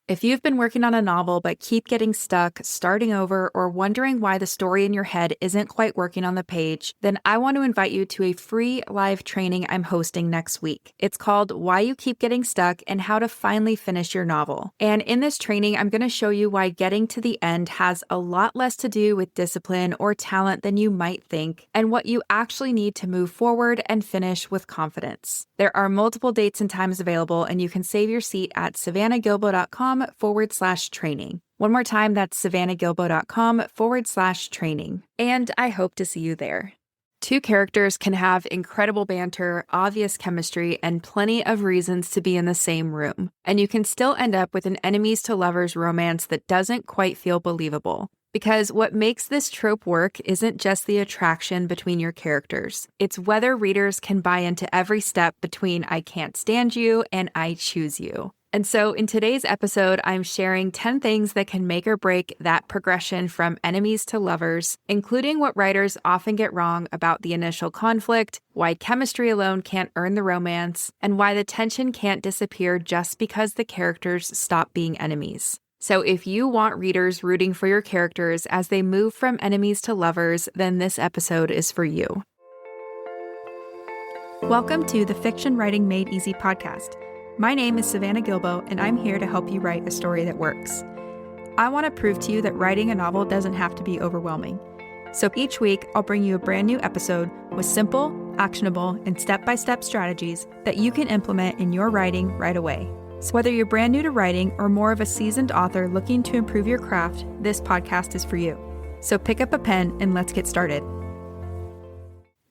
If you've been working on a novel but keep getting stuck, starting over, or wondering why the story in your head isn't quite working on the page, then I want to invite you to a free live training I'm hosting next week. It's called Why You Keep Getting Stuck and How to Finally Finish Your Novel. And in this training, I'm going to show you why getting to the end has a lot less to do with discipline or talent than you might think, and what you actually need to move forward and finish with confidence. There are multiple dates and times available, and you can save your seat at savannahgilbo.com/training. One more time, that's savannahgilbo.com/training. And I hope to see you there. Two characters can have incredible banter, obvious chemistry, and plenty of reasons to be in the same room. And you can still end up with an enemies to lovers romance that doesn't quite feel believable. Because what makes this trope work isn't just the attraction between your characters. It's whether readers can buy into every step between I can't stand you and I choose you. And so in today's episode, I'm sharing 10 things that can make or break that progression from enemies to lovers, including what writers often get wrong about the initial conflict, why chemistry alone can't earn the romance, and why the tension can't disappear just because the characters stop being enemies. So if you want readers rooting for your characters as they move from enemies to lovers, then this episode is for you. Welcome to the Fiction Writing Made Easy podcast. My name is Savannah Gilbo, and I'm here to help you write a story that works. I want to prove to you that writing a novel doesn't have to be overwhelming. So each week, I'll bring you a brand new episode with simple, actionable, and step-by-step strategies that you can implement in your writing right away. So whether you're brand new to writing or more of a seasoned author looking to improve your craft, this podcast is for you. So pick up a pen and let's get started.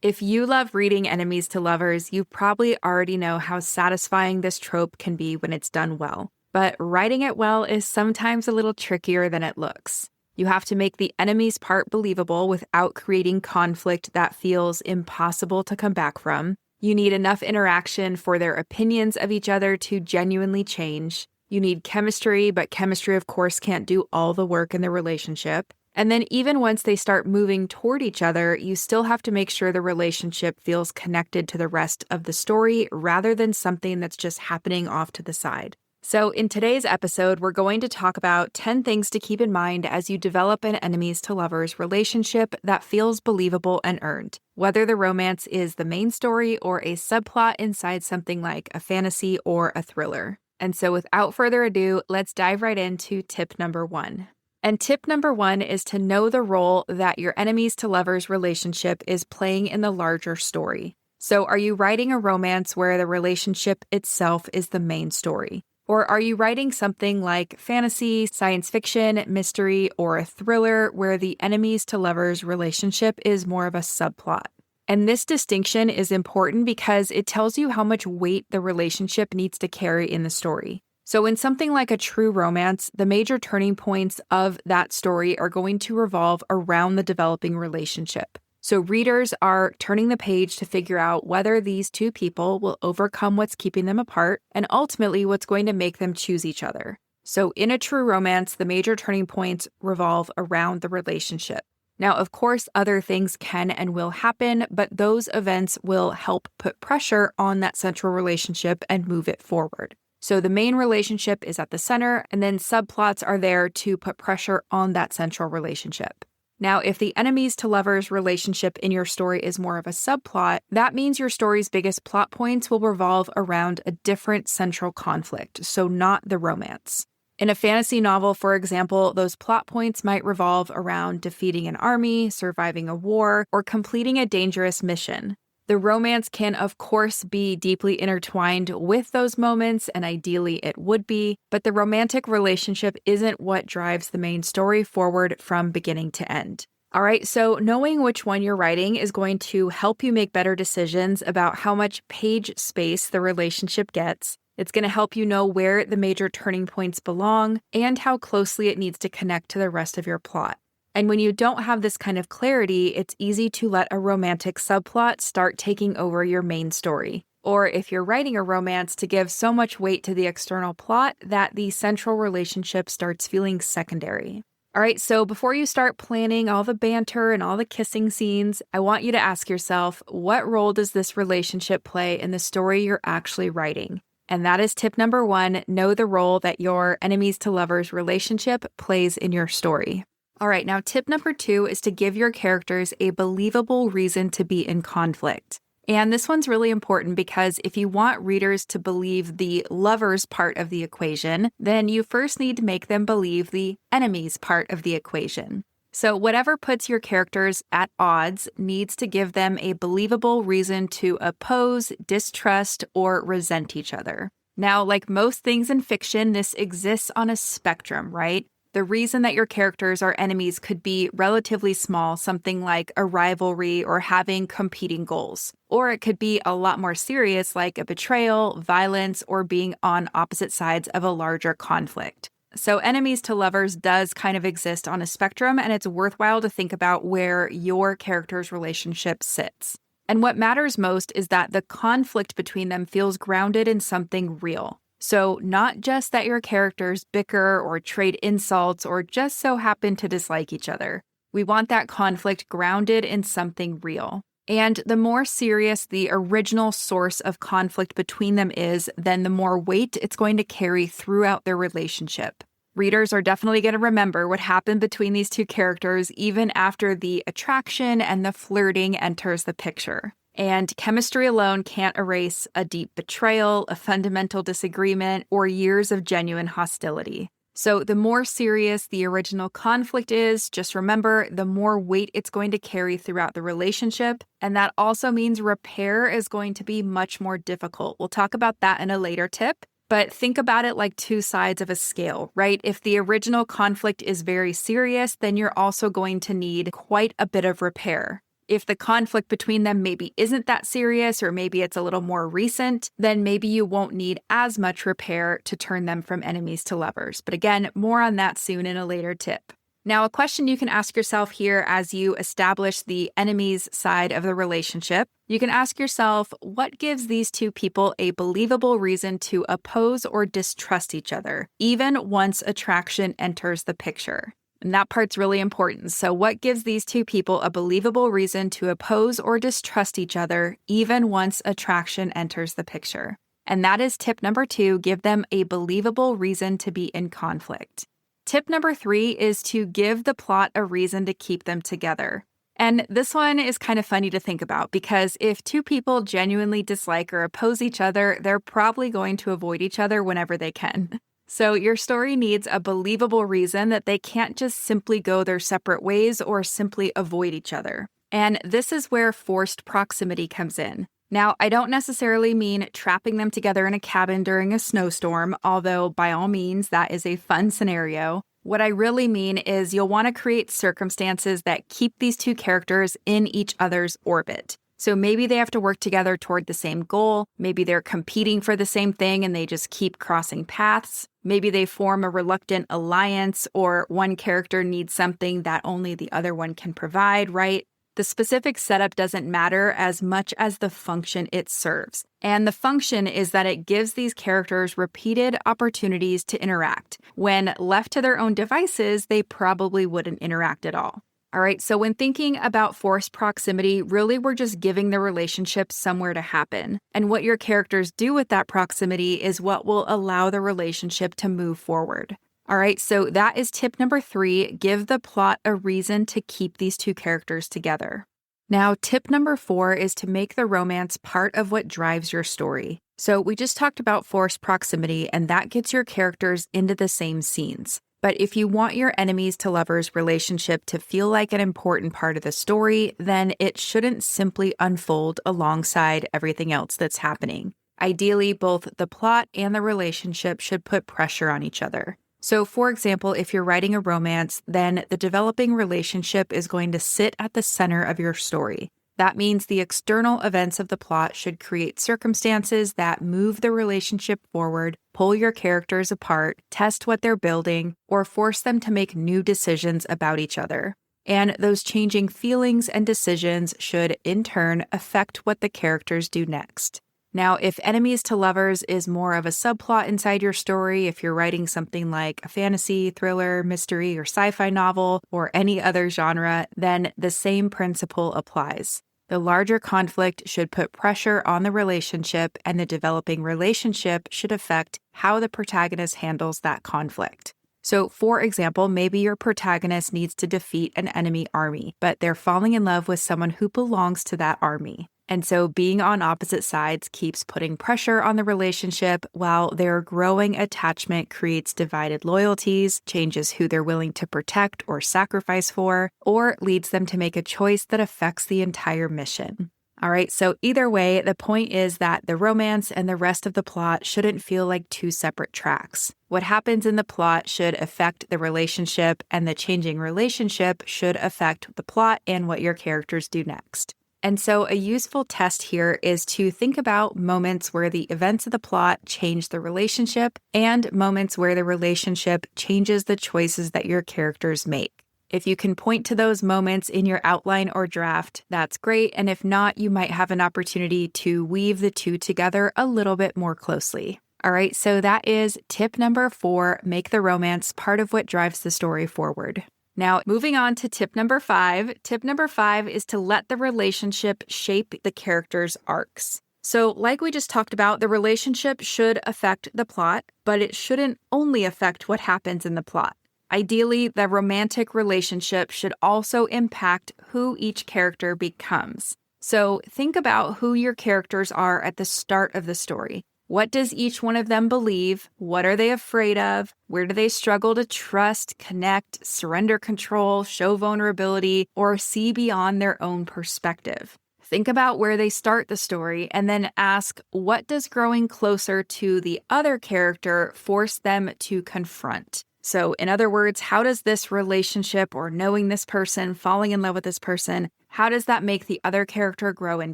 If you love reading enemies to lovers, you probably already know how satisfying this trope can be when it's done well. But writing it well is sometimes a little trickier than it looks. You have to make the enemy's part believable without creating conflict that feels impossible to come back from. You need enough interaction for their opinions of each other to genuinely change. You need chemistry, but chemistry, of course, can't do all the work in the relationship. And then even once they start moving toward each other, you still have to make sure the relationship feels connected to the rest of the story rather than something that's just happening off to the side. So in today's episode, we're going to talk about 10 things to keep in mind as you develop an enemies to lovers relationship that feels believable and earned, whether the romance is the main story or a subplot inside something like a fantasy or a thriller. And so without further ado, let's dive right into tip number 1. And tip number 1 is to know the role that your enemies to lovers relationship is playing in the larger story. So are you writing a romance where the relationship itself is the main story? Or are you writing something like fantasy, science fiction, mystery, or a thriller where the enemies to lovers relationship is more of a subplot? And this distinction is important because it tells you how much weight the relationship needs to carry in the story. So in something like a true romance, the major turning points of that story are going to revolve around the developing relationship. So readers are turning the page to figure out whether these two people will overcome what's keeping them apart and ultimately what's going to make them choose each other. So in a true romance, the major turning points revolve around the relationship. Now, of course, other things can and will happen, but those events will help put pressure on that central relationship and move it forward. So the main relationship is at the center, and then subplots are there to put pressure on that central relationship. Now, if the enemies to lovers relationship in your story is more of a subplot, that means your story's biggest plot points will revolve around a different central conflict, so not the romance. In a fantasy novel, for example, those plot points might revolve around defeating an army, surviving a war, or completing a dangerous mission. The romance can, of course, be deeply intertwined with those moments, and ideally it would be, but the romantic relationship isn't what drives the main story forward from beginning to end. All right, so knowing which one you're writing is going to help you make better decisions about how much page space the relationship gets. It's going to help you know where the major turning points belong and how closely it needs to connect to the rest of your plot. And when you don't have this kind of clarity, it's easy to let a romantic subplot start taking over your main story. Or if you're writing a romance, to give so much weight to the external plot that the central relationship starts feeling secondary. All right, so before you start planning all the banter and all the kissing scenes, I want you to ask yourself, what role does this relationship play in the story you're actually writing? And that is tip number 1, know the role that your enemies to lovers relationship plays in your story. All right, now tip number 2 is to give your characters a believable reason to be in conflict. And this one's really important because if you want readers to believe the lovers part of the equation, then you first need to make them believe the enemies part of the equation. So whatever puts your characters at odds needs to give them a believable reason to oppose, distrust, or resent each other. Now, like most things in fiction, this exists on a spectrum, right? The reason that your characters are enemies could be relatively small, something like a rivalry or having competing goals. Or it could be a lot more serious, like a betrayal, violence, or being on opposite sides of a larger conflict. So enemies to lovers does kind of exist on a spectrum, and it's worthwhile to think about where your character's relationship sits. And what matters most is that the conflict between them feels grounded in something real. So not just that your characters bicker or trade insults or just so happen to dislike each other. We want that conflict grounded in something real. And the more serious the original source of conflict between them is, then the more weight it's going to carry throughout their relationship. Readers are definitely going to remember what happened between these two characters even after the attraction and the flirting enters the picture. And chemistry alone can't erase a deep betrayal, a fundamental disagreement, or years of genuine hostility. So the more serious the original conflict is, just remember, the more weight it's going to carry throughout the relationship. And that also means repair is going to be much more difficult. We'll talk about that in a later tip. But think about it like two sides of a scale, right? If the original conflict is very serious, then you're also going to need quite a bit of repair. If the conflict between them maybe isn't that serious, or maybe it's a little more recent, then maybe you won't need as much repair to turn them from enemies to lovers. But again, more on that soon in a later tip. Now, a question you can ask yourself here as you establish the enemies side of the relationship, you can ask yourself, what gives these two people a believable reason to oppose or distrust each other, even once attraction enters the picture? And that part's really important. So what gives these two people a believable reason to oppose or distrust each other, even once attraction enters the picture? And that is tip number 2, give them a believable reason to be in conflict. Tip number 3 is to give the plot a reason to keep them together. And this one is kind of funny to think about because if two people genuinely dislike or oppose each other, they're probably going to avoid each other whenever they can. So your story needs a believable reason that they can't just simply go their separate ways or simply avoid each other. And this is where forced proximity comes in. Now, I don't necessarily mean trapping them together in a cabin during a snowstorm, although by all means, that is a fun scenario. What I really mean is you'll want to create circumstances that keep these two characters in each other's orbit. So maybe they have to work together toward the same goal. Maybe they're competing for the same thing and they just keep crossing paths. Maybe they form a reluctant alliance, or one character needs something that only the other one can provide, right? The specific setup doesn't matter as much as the function it serves. And the function is that it gives these characters repeated opportunities to interact. When left to their own devices, they probably wouldn't interact at all. All right, so when thinking about forced proximity, really we're just giving the relationship somewhere to happen. And what your characters do with that proximity is what will allow the relationship to move forward. All right, so that is tip number 3, give the plot a reason to keep these two characters together. Now, tip number 4 is to make the romance part of what drives your story. So we just talked about forced proximity, and that gets your characters into the same scenes. But if you want your enemies to lovers relationship to feel like an important part of the story, then it shouldn't simply unfold alongside everything else that's happening. Ideally, both the plot and the relationship should put pressure on each other. So, for example, if you're writing a romance, then the developing relationship is going to sit at the center of your story. That means the external events of the plot should create circumstances that move the relationship forward, pull your characters apart, test what they're building, or force them to make new decisions about each other. And those changing feelings and decisions should, in turn, affect what the characters do next. Now, if enemies to lovers is more of a subplot inside your story, if you're writing something like a fantasy, thriller, mystery, or sci-fi novel, or any other genre, then the same principle applies. The larger conflict should put pressure on the relationship, and the developing relationship should affect how the protagonist handles that conflict. So, for example, maybe your protagonist needs to defeat an enemy army, but they're falling in love with someone who belongs to that army. And so being on opposite sides keeps putting pressure on the relationship, while their growing attachment creates divided loyalties, changes who they're willing to protect or sacrifice for, or leads them to make a choice that affects the entire mission. All right, so either way, the point is that the romance and the rest of the plot shouldn't feel like two separate tracks. What happens in the plot should affect the relationship, and the changing relationship should affect the plot and what your characters do next. And so a useful test here is to think about moments where the events of the plot change the relationship and moments where the relationship changes the choices that your characters make. If you can point to those moments in your outline or draft, that's great. And if not, you might have an opportunity to weave the two together a little bit more closely. All right, so that is tip number 4, make the romance part of what drives the story forward. Now, moving on to tip number 5. Tip number 5 is to let the relationship shape the characters' arcs. So, like we just talked about, the relationship should affect the plot, but it shouldn't only affect what happens in the plot. Ideally, the romantic relationship should also impact who each character becomes. So, think about who your characters are at the start of the story. What does each one of them believe? What are they afraid of? Where do they struggle to trust, connect, surrender control, show vulnerability, or see beyond their own perspective? Think about where they start the story and then ask, what does growing closer to the other character force them to confront? So, in other words, how does this relationship or knowing this person, falling in love with this person, how does that make the other character grow and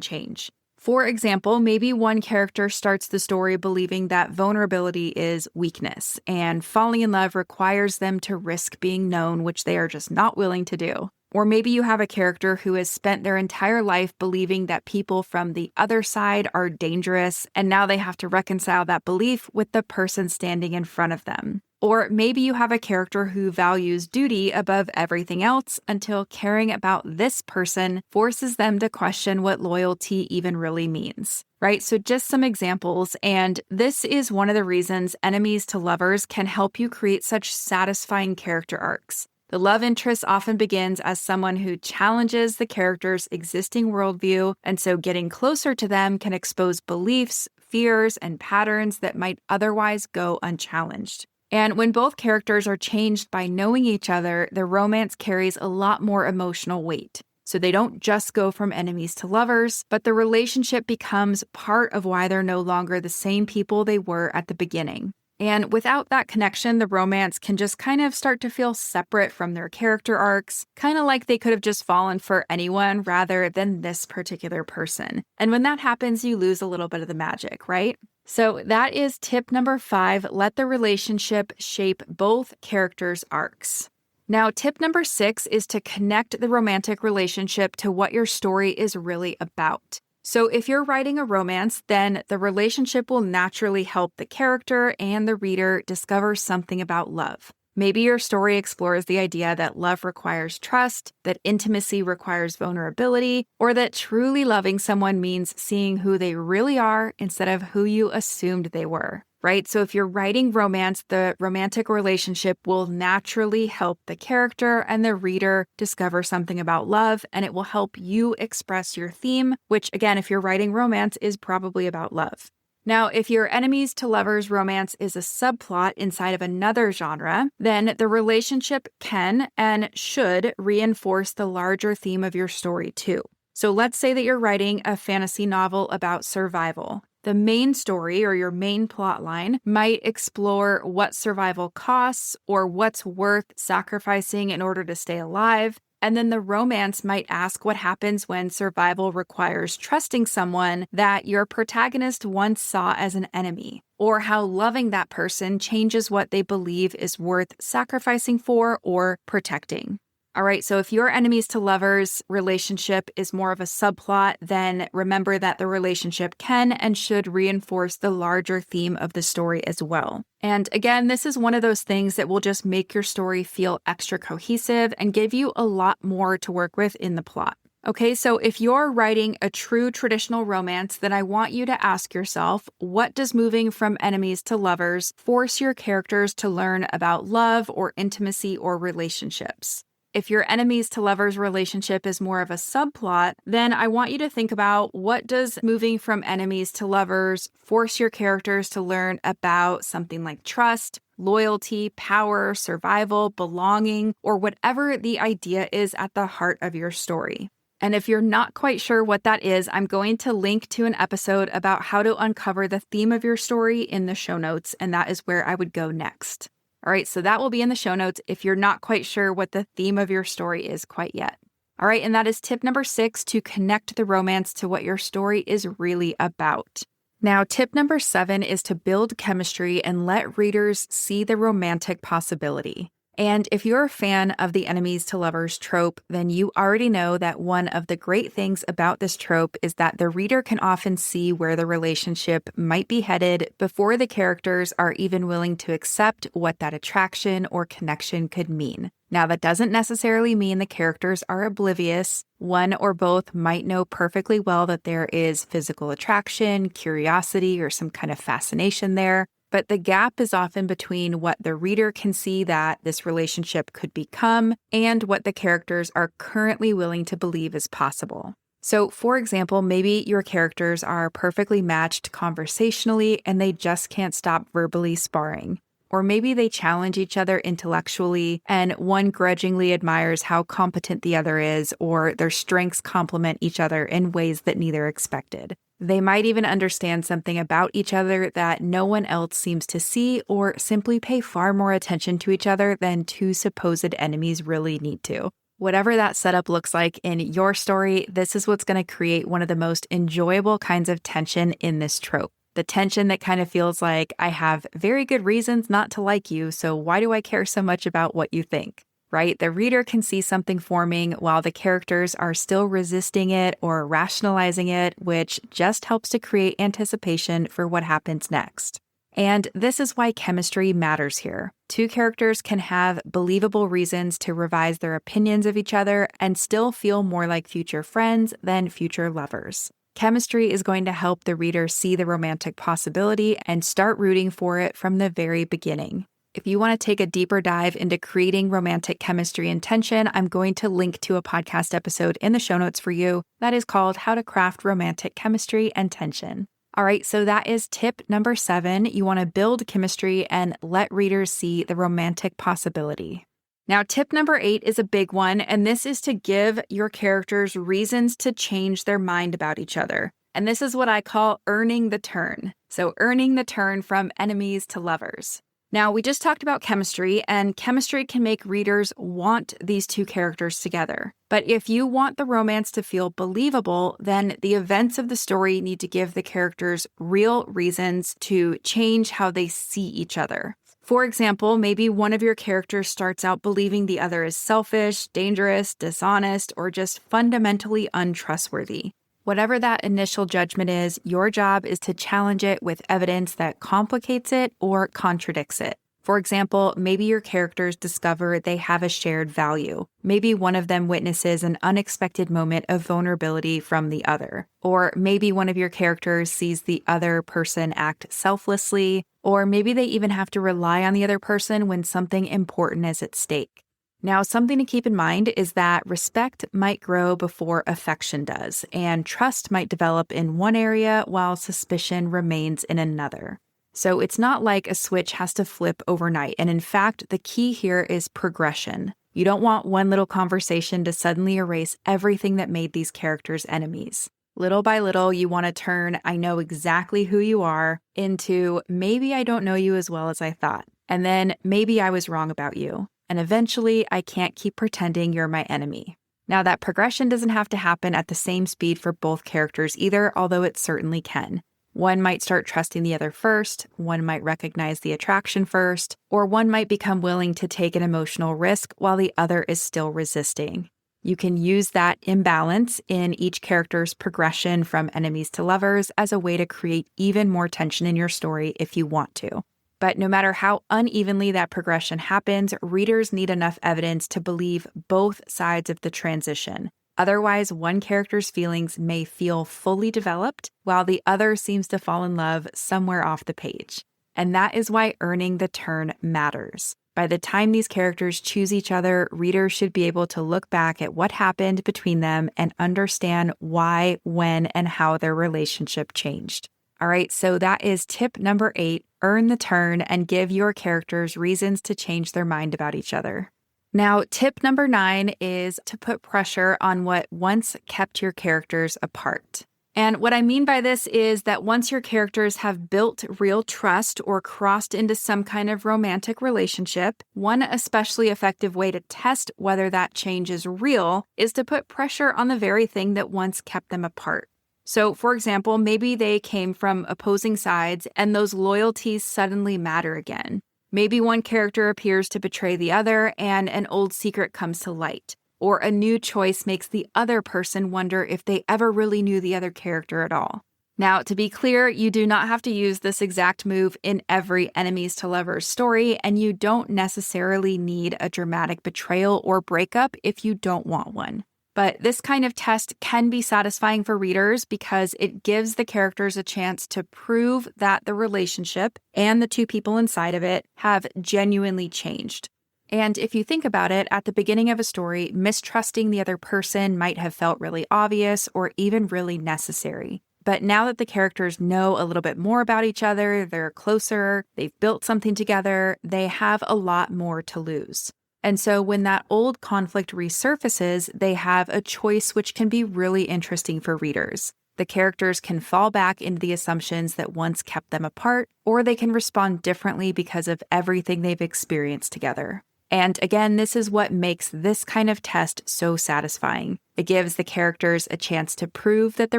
change? For example, maybe one character starts the story believing that vulnerability is weakness, and falling in love requires them to risk being known, which they are just not willing to do. Or maybe you have a character who has spent their entire life believing that people from the other side are dangerous, and now they have to reconcile that belief with the person standing in front of them. Or maybe you have a character who values duty above everything else until caring about this person forces them to question what loyalty even really means, right? So just some examples, and this is one of the reasons enemies to lovers can help you create such satisfying character arcs. The love interest often begins as someone who challenges the character's existing worldview, and so getting closer to them can expose beliefs, fears, and patterns that might otherwise go unchallenged. And when both characters are changed by knowing each other, the romance carries a lot more emotional weight. So they don't just go from enemies to lovers, but the relationship becomes part of why they're no longer the same people they were at the beginning. And without that connection, the romance can just kind of start to feel separate from their character arcs, kind of like they could have just fallen for anyone rather than this particular person. And when that happens, you lose a little bit of the magic, right? So that is tip number 5, let the relationship shape both characters' arcs. Now, tip number 6 is to connect the romantic relationship to what your story is really about. So if you're writing a romance, then the relationship will naturally help the character and the reader discover something about love. Maybe your story explores the idea that love requires trust, that intimacy requires vulnerability, or that truly loving someone means seeing who they really are instead of who you assumed they were, right? So if you're writing romance, the romantic relationship will naturally help the character and the reader discover something about love, and it will help you express your theme, which again, if you're writing romance, is probably about love. Now, if your enemies to lovers romance is a subplot inside of another genre, then the relationship can and should reinforce the larger theme of your story too. So let's say that you're writing a fantasy novel about survival. The main story or your main plot line might explore what survival costs or what's worth sacrificing in order to stay alive. And then the romance might ask what happens when survival requires trusting someone that your protagonist once saw as an enemy, or how loving that person changes what they believe is worth sacrificing for or protecting. All right, so if your enemies to lovers relationship is more of a subplot, then remember that the relationship can and should reinforce the larger theme of the story as well. And again, this is one of those things that will just make your story feel extra cohesive and give you a lot more to work with in the plot. Okay, so if you're writing a true traditional romance, then I want you to ask yourself, what does moving from enemies to lovers force your characters to learn about love or intimacy or relationships? If your enemies to lovers relationship is more of a subplot, then I want you to think about, what does moving from enemies to lovers force your characters to learn about something like trust, loyalty, power, survival, belonging, or whatever the idea is at the heart of your story. And if you're not quite sure what that is, I'm going to link to an episode about how to uncover the theme of your story in the show notes, and that is where I would go next. All right, so that will be in the show notes if you're not quite sure what the theme of your story is quite yet. All right, and that is tip number 6, to connect the romance to what your story is really about. Now, tip number 7 is to build chemistry and let readers see the romantic possibility. And if you're a fan of the enemies to lovers trope, then you already know that one of the great things about this trope is that the reader can often see where the relationship might be headed before the characters are even willing to accept what that attraction or connection could mean. Now, that doesn't necessarily mean the characters are oblivious. One or both might know perfectly well that there is physical attraction, curiosity, or some kind of fascination there. But the gap is often between what the reader can see that this relationship could become and what the characters are currently willing to believe is possible. So, for example, maybe your characters are perfectly matched conversationally and they just can't stop verbally sparring. Or maybe they challenge each other intellectually and one grudgingly admires how competent the other is, or their strengths complement each other in ways that neither expected. They might even understand something about each other that no one else seems to see, or simply pay far more attention to each other than two supposed enemies really need to. Whatever that setup looks like in your story, this is what's going to create one of the most enjoyable kinds of tension in this trope. The tension that kind of feels like, I have very good reasons not to like you, so why do I care so much about what you think? Right? The reader can see something forming while the characters are still resisting it or rationalizing it, which just helps to create anticipation for what happens next. And this is why chemistry matters here. Two characters can have believable reasons to revise their opinions of each other and still feel more like future friends than future lovers. Chemistry is going to help the reader see the romantic possibility and start rooting for it from the very beginning. If you want to take a deeper dive into creating romantic chemistry and tension, I'm going to link to a podcast episode in the show notes for you that is called How to Craft Romantic Chemistry and Tension. All right, so that is tip number 7. You want to build chemistry and let readers see the romantic possibility. Now, tip number 8 is a big one, and this is to give your characters reasons to change their mind about each other. And this is what I call earning the turn. So earning the turn from enemies to lovers. Now, we just talked about chemistry, and chemistry can make readers want these two characters together. But if you want the romance to feel believable, then the events of the story need to give the characters real reasons to change how they see each other. For example, maybe one of your characters starts out believing the other is selfish, dangerous, dishonest, or just fundamentally untrustworthy. Whatever that initial judgment is, your job is to challenge it with evidence that complicates it or contradicts it. For example, maybe your characters discover they have a shared value. Maybe one of them witnesses an unexpected moment of vulnerability from the other. Or maybe one of your characters sees the other person act selflessly. Or maybe they even have to rely on the other person when something important is at stake. Now, something to keep in mind is that respect might grow before affection does, and trust might develop in one area while suspicion remains in another. So it's not like a switch has to flip overnight, and in fact, the key here is progression. You don't want one little conversation to suddenly erase everything that made these characters enemies. Little by little, you want to turn "I know exactly who you are" into "maybe I don't know you as well as I thought," and then "maybe I was wrong about you." And eventually, "I can't keep pretending you're my enemy." Now, that progression doesn't have to happen at the same speed for both characters either, although it certainly can. One might start trusting the other first, one might recognize the attraction first, or one might become willing to take an emotional risk while the other is still resisting. You can use that imbalance in each character's progression from enemies to lovers as a way to create even more tension in your story if you want to. But no matter how unevenly that progression happens, readers need enough evidence to believe both sides of the transition. Otherwise, one character's feelings may feel fully developed, while the other seems to fall in love somewhere off the page. And that is why earning the turn matters. By the time these characters choose each other, readers should be able to look back at what happened between them and understand why, when, and how their relationship changed. All right, so that is tip number 8, earn the turn and give your characters reasons to change their mind about each other. Now, tip number 9 is to put pressure on what once kept your characters apart. And what I mean by this is that once your characters have built real trust or crossed into some kind of romantic relationship, one especially effective way to test whether that change is real is to put pressure on the very thing that once kept them apart. So, for example, maybe they came from opposing sides and those loyalties suddenly matter again. Maybe one character appears to betray the other and an old secret comes to light. Or a new choice makes the other person wonder if they ever really knew the other character at all. Now, to be clear, you do not have to use this exact move in every enemies to lovers story, and you don't necessarily need a dramatic betrayal or breakup if you don't want one. But this kind of test can be satisfying for readers because it gives the characters a chance to prove that the relationship and the two people inside of it have genuinely changed. And if you think about it, at the beginning of a story, mistrusting the other person might have felt really obvious or even really necessary. But now that the characters know a little bit more about each other, they're closer, they've built something together, they have a lot more to lose. And so when that old conflict resurfaces, they have a choice which can be really interesting for readers. The characters can fall back into the assumptions that once kept them apart, or they can respond differently because of everything they've experienced together. And again, this is what makes this kind of test so satisfying. It gives the characters a chance to prove that the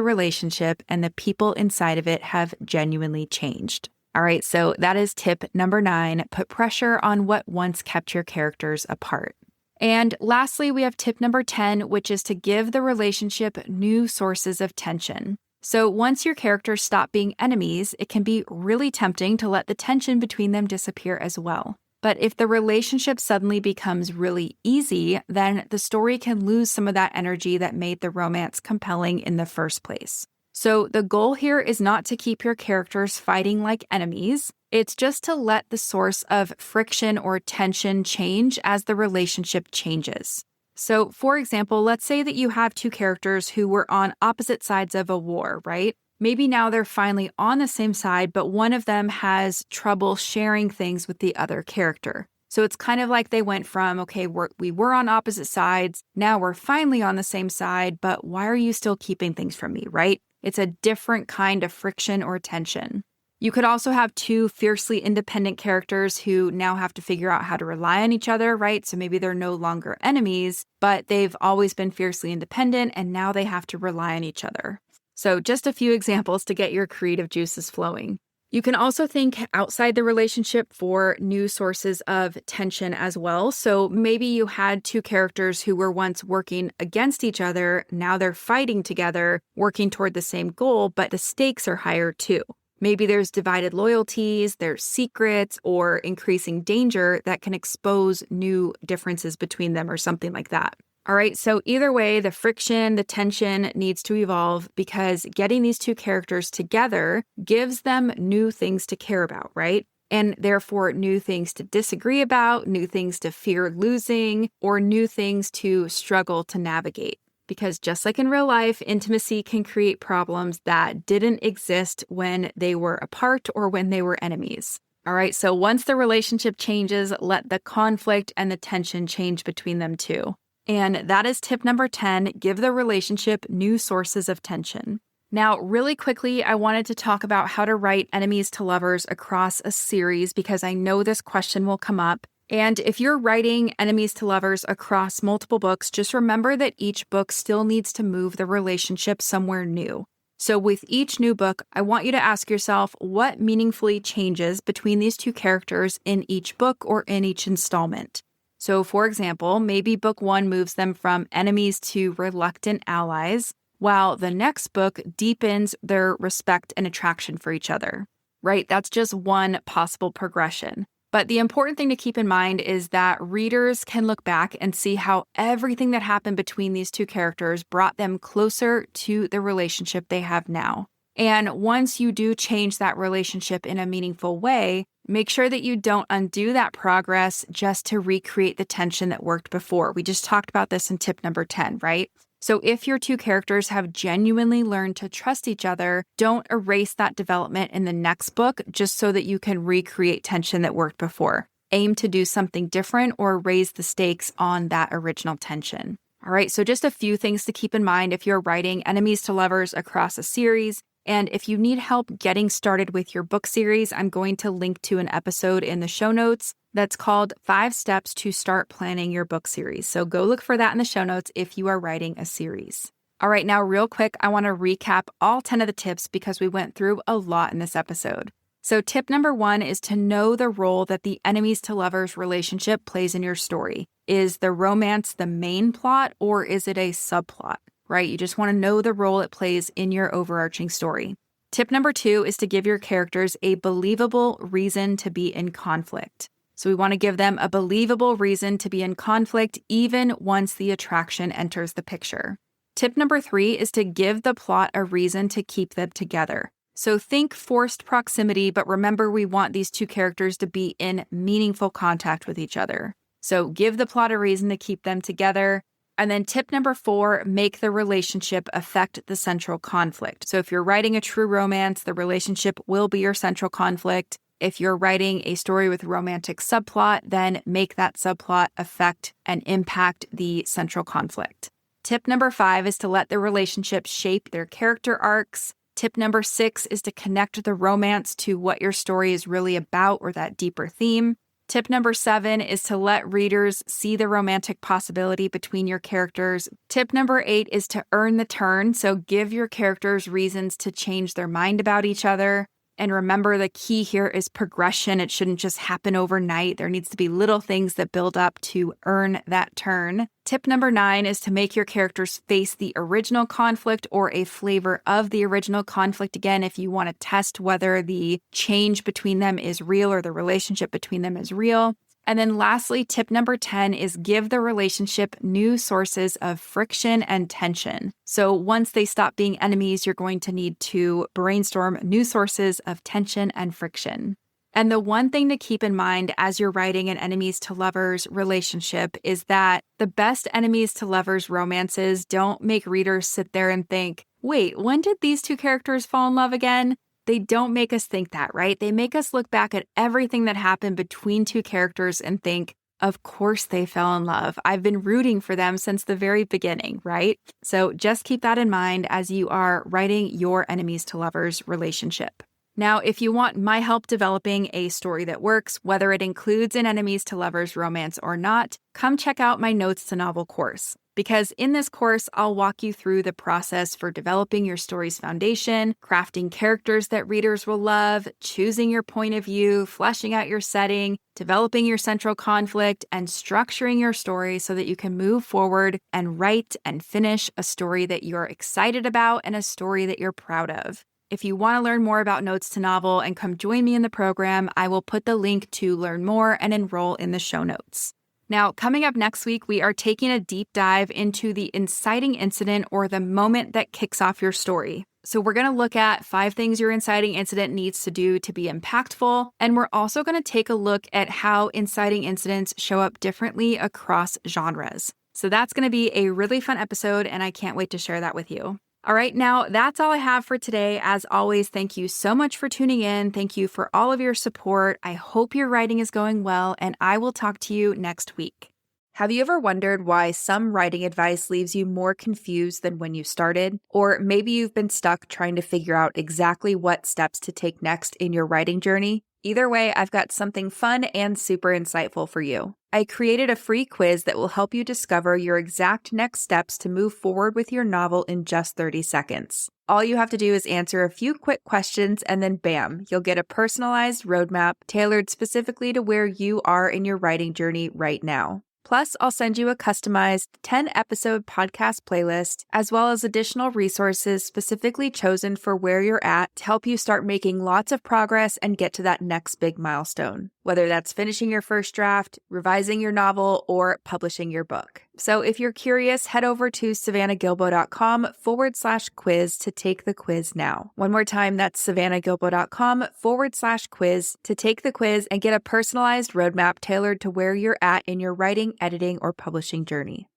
relationship and the people inside of it have genuinely changed. All right, so that is tip number 9, put pressure on what once kept your characters apart. And lastly, we have tip number 10, which is to give the relationship new sources of tension. So once your characters stop being enemies, it can be really tempting to let the tension between them disappear as well. But if the relationship suddenly becomes really easy, then the story can lose some of that energy that made the romance compelling in the first place. So the goal here is not to keep your characters fighting like enemies. It's just to let the source of friction or tension change as the relationship changes. So, for example, let's say that you have two characters who were on opposite sides of a war, right? Maybe now they're finally on the same side, but one of them has trouble sharing things with the other character. So it's kind of like they went from, okay, we were on opposite sides, now we're finally on the same side, but why are you still keeping things from me, right? It's a different kind of friction or tension. You could also have two fiercely independent characters who now have to figure out how to rely on each other, right? So maybe they're no longer enemies, but they've always been fiercely independent and now they have to rely on each other. So just a few examples to get your creative juices flowing. You can also think outside the relationship for new sources of tension as well. So maybe you had two characters who were once working against each other. Now they're fighting together, working toward the same goal, but the stakes are higher too. Maybe there's divided loyalties, there's secrets, or increasing danger that can expose new differences between them or something like that. All right, so either way, the friction, the tension needs to evolve because getting these two characters together gives them new things to care about, right? And therefore, new things to disagree about, new things to fear losing, or new things to struggle to navigate. Because just like in real life, intimacy can create problems that didn't exist when they were apart or when they were enemies. All right, so once the relationship changes, let the conflict and the tension change between them too. And that is tip number 10, give the relationship new sources of tension. Now, really quickly, I wanted to talk about how to write enemies to lovers across a series because I know this question will come up. And if you're writing enemies to lovers across multiple books, just remember that each book still needs to move the relationship somewhere new. So with each new book, I want you to ask yourself what meaningfully changes between these two characters in each book or in each installment. So for example, maybe book 1 moves them from enemies to reluctant allies, while the next book deepens their respect and attraction for each other, right? That's just one possible progression. But the important thing to keep in mind is that readers can look back and see how everything that happened between these two characters brought them closer to the relationship they have now. And once you do change that relationship in a meaningful way, make sure that you don't undo that progress just to recreate the tension that worked before. We just talked about this in tip number 10, right? So if your two characters have genuinely learned to trust each other, don't erase that development in the next book just so that you can recreate tension that worked before. Aim to do something different or raise the stakes on that original tension. All right, so just a few things to keep in mind if you're writing enemies to lovers across a series. And if you need help getting started with your book series, I'm going to link to an episode in the show notes that's called 5 Steps to Start Planning Your Book Series. So go look for that in the show notes if you are writing a series. All right, now real quick, I want to recap all 10 of the tips because we went through a lot in this episode. So tip number 1 is to know the role that the enemies to lovers relationship plays in your story. Is the romance the main plot or is it a subplot? Right? You just want to know the role it plays in your overarching story. Tip number 2 is to give your characters a believable reason to be in conflict. So we want to give them a believable reason to be in conflict even once the attraction enters the picture. Tip number 3 is to give the plot a reason to keep them together. So think forced proximity, but remember we want these two characters to be in meaningful contact with each other. So give the plot a reason to keep them together. And then tip number 4, make the relationship affect the central conflict. So if you're writing a true romance, the relationship will be your central conflict. If you're writing a story with romantic subplot, then make that subplot affect and impact the central conflict. Tip number 5 is to let the relationship shape their character arcs. Tip number 6 is to connect the romance to what your story is really about or that deeper theme. Tip number 7 is to let readers see the romantic possibility between your characters. Tip number 8 is to earn the turn, so give your characters reasons to change their mind about each other. And remember, the key here is progression. It shouldn't just happen overnight. There needs to be little things that build up to earn that turn. Tip number 9 is to make your characters face the original conflict or a flavor of the original conflict. Again, if you want to test whether the change between them is real or the relationship between them is real. And then lastly, tip number 10 is give the relationship new sources of friction and tension. So once they stop being enemies, you're going to need to brainstorm new sources of tension and friction. And the one thing to keep in mind as you're writing an enemies to lovers relationship is that the best enemies to lovers romances don't make readers sit there and think, wait, when did these two characters fall in love again? They don't make us think that, right? They make us look back at everything that happened between two characters and think, of course they fell in love. I've been rooting for them since the very beginning, right? So just keep that in mind as you are writing your enemies to lovers relationship. Now, if you want my help developing a story that works, whether it includes an enemies to lovers romance or not, come check out my Notes to Novel course. Because in this course, I'll walk you through the process for developing your story's foundation, crafting characters that readers will love, choosing your point of view, fleshing out your setting, developing your central conflict, and structuring your story so that you can move forward and write and finish a story that you're excited about and a story that you're proud of. If you want to learn more about Notes to Novel and come join me in the program, I will put the link to learn more and enroll in the show notes. Now, coming up next week, we are taking a deep dive into the inciting incident or the moment that kicks off your story. So we're going to look at 5 things your inciting incident needs to do to be impactful. And we're also going to take a look at how inciting incidents show up differently across genres. So that's going to be a really fun episode, and I can't wait to share that with you. All right, now that's all I have for today. As always, thank you so much for tuning in. Thank you for all of your support. I hope your writing is going well, and I will talk to you next week. Have you ever wondered why some writing advice leaves you more confused than when you started? Or maybe you've been stuck trying to figure out exactly what steps to take next in your writing journey? Either way, I've got something fun and super insightful for you. I created a free quiz that will help you discover your exact next steps to move forward with your novel in just 30 seconds. All you have to do is answer a few quick questions and then bam, you'll get a personalized roadmap tailored specifically to where you are in your writing journey right now. Plus, I'll send you a customized 10-episode podcast playlist, as well as additional resources specifically chosen for where you're at to help you start making lots of progress and get to that next big milestone, whether that's finishing your first draft, revising your novel, or publishing your book. So if you're curious, head over to savannahgilbo.com/quiz to take the quiz now. One more time, that's savannahgilbo.com/quiz to take the quiz and get a personalized roadmap tailored to where you're at in your writing, editing, or publishing journey.